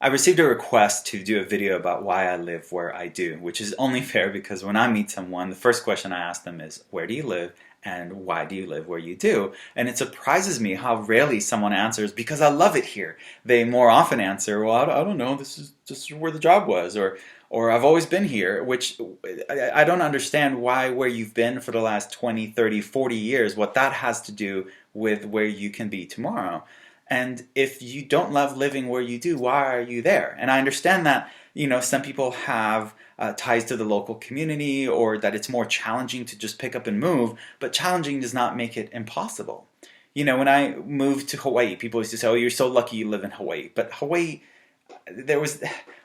I received a request to do a video about why I live where I do, which is only fair because when I meet someone, the first question I ask them is, where do you live? And why do you live where you do? And it surprises me how rarely someone answers, because I love it here. They more often answer, well, I don't know, this is just where the job was, or I've always been here, which I don't understand why where you've been for the last 20, 30, 40 years, what that has to do with where you can be tomorrow. And if you don't love living where you do, why are you there? And I understand that, some people have ties to the local community, or that it's more challenging to just pick up and move, but challenging does not make it impossible. When I moved to Hawaii, people used to say, oh, you're so lucky you live in Hawaii. But Hawaii,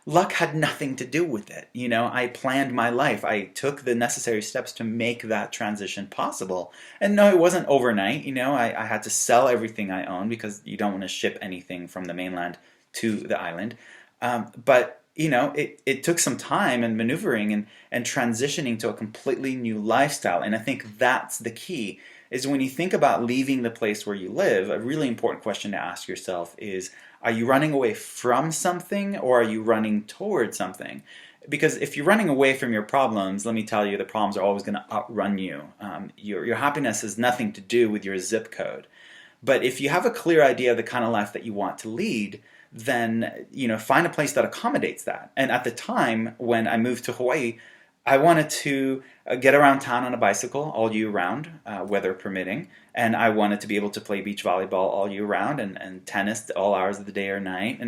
luck had nothing to do with it. I planned my life. I took the necessary steps to make that transition possible. And no, it wasn't overnight. I had to sell everything I own, because you don't want to ship anything from the mainland to the island. But it took some time and maneuvering and transitioning to a completely new lifestyle. And I think that's the key, is when you think about leaving the place where you live, a really important question to ask yourself is, are you running away from something, or are you running towards something? Because if you're running away from your problems, let me tell you, the problems are always going to outrun you. Your happiness has nothing to do with your zip code. But if you have a clear idea of the kind of life that you want to lead, then find a place that accommodates that. And at the time when I moved to Hawaii, I wanted to get around town on a bicycle all year round, weather permitting, and I wanted to be able to play beach volleyball all year round, and tennis all hours of the day or night.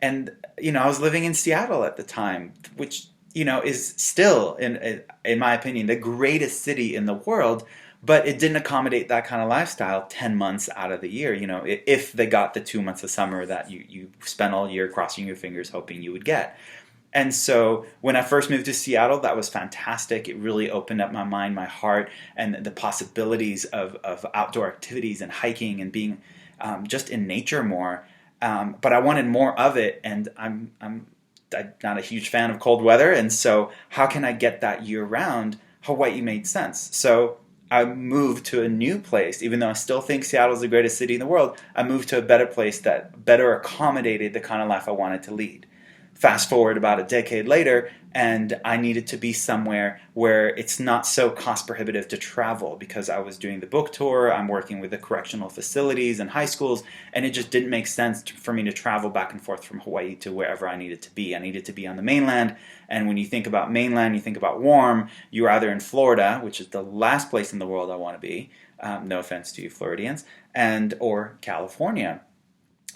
And I was living in Seattle at the time, which is still, in my opinion, the greatest city in the world. But it didn't accommodate that kind of lifestyle 10 months out of the year, if they got the 2 months of summer that you spent all year crossing your fingers hoping you would get. And so when I first moved to Seattle, that was fantastic. It really opened up my mind, my heart, and the possibilities of outdoor activities and hiking and being just in nature more. But I wanted more of it, and I'm not a huge fan of cold weather. And so how can I get that year round? Hawaii made sense. So I moved to a new place. Even though I still think Seattle is the greatest city in the world, I moved to a better place that better accommodated the kind of life I wanted to lead. Fast forward about a decade later, and I needed to be somewhere where it's not so cost prohibitive to travel, because I was doing the book tour, I'm working with the correctional facilities and high schools, and it just didn't make sense for me to travel back and forth from Hawaii to wherever I needed to be. I needed to be on the mainland, and when you think about mainland, you think about warm, you're either in Florida, which is the last place in the world I want to be, no offense to you Floridians, or California.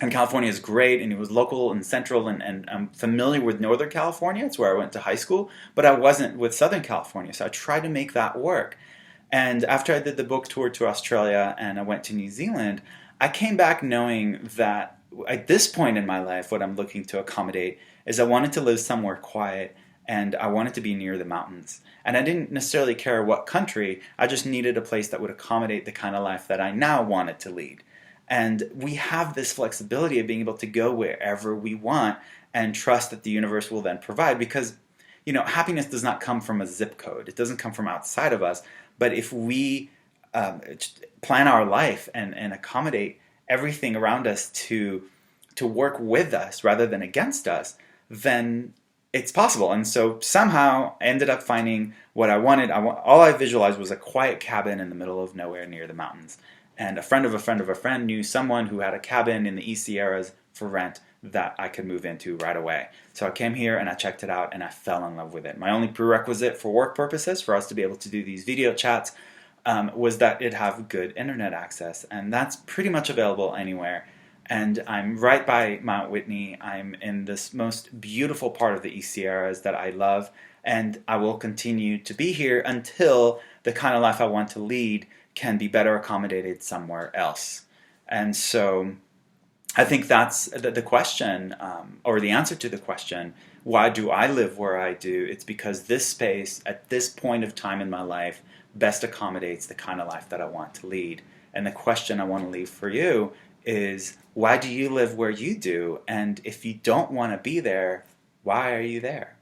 And California is great, and it was local and central, and I'm familiar with Northern California. It's where I went to high school, but I wasn't with Southern California, so I tried to make that work. And after I did the book tour to Australia and I went to New Zealand, I came back knowing that at this point in my life, what I'm looking to accommodate is I wanted to live somewhere quiet, and I wanted to be near the mountains. And I didn't necessarily care what country, I just needed a place that would accommodate the kind of life that I now wanted to lead. And we have this flexibility of being able to go wherever we want and trust that the universe will then provide, because happiness does not come from a zip code. It doesn't come from outside of us. But if we plan our life and accommodate everything around us to work with us rather than against us, then it's possible. And so somehow I ended up finding what I wanted. All I visualized was a quiet cabin in the middle of nowhere near the mountains. And a friend of a friend of a friend knew someone who had a cabin in the East Sierras for rent that I could move into right away. So I came here and I checked it out, and I fell in love with it. My only prerequisite for work purposes, for us to be able to do these video chats, was that it have good internet access. And that's pretty much available anywhere. And I'm right by Mount Whitney. I'm in this most beautiful part of the East Sierras that I love. And I will continue to be here until the kind of life I want to lead can be better accommodated somewhere else. And so I think that's the question, or the answer to the question, why do I live where I do? It's because this space at this point of time in my life best accommodates the kind of life that I want to lead. And the question I want to leave for you is, why do you live where you do? And if you don't want to be there, why are you there?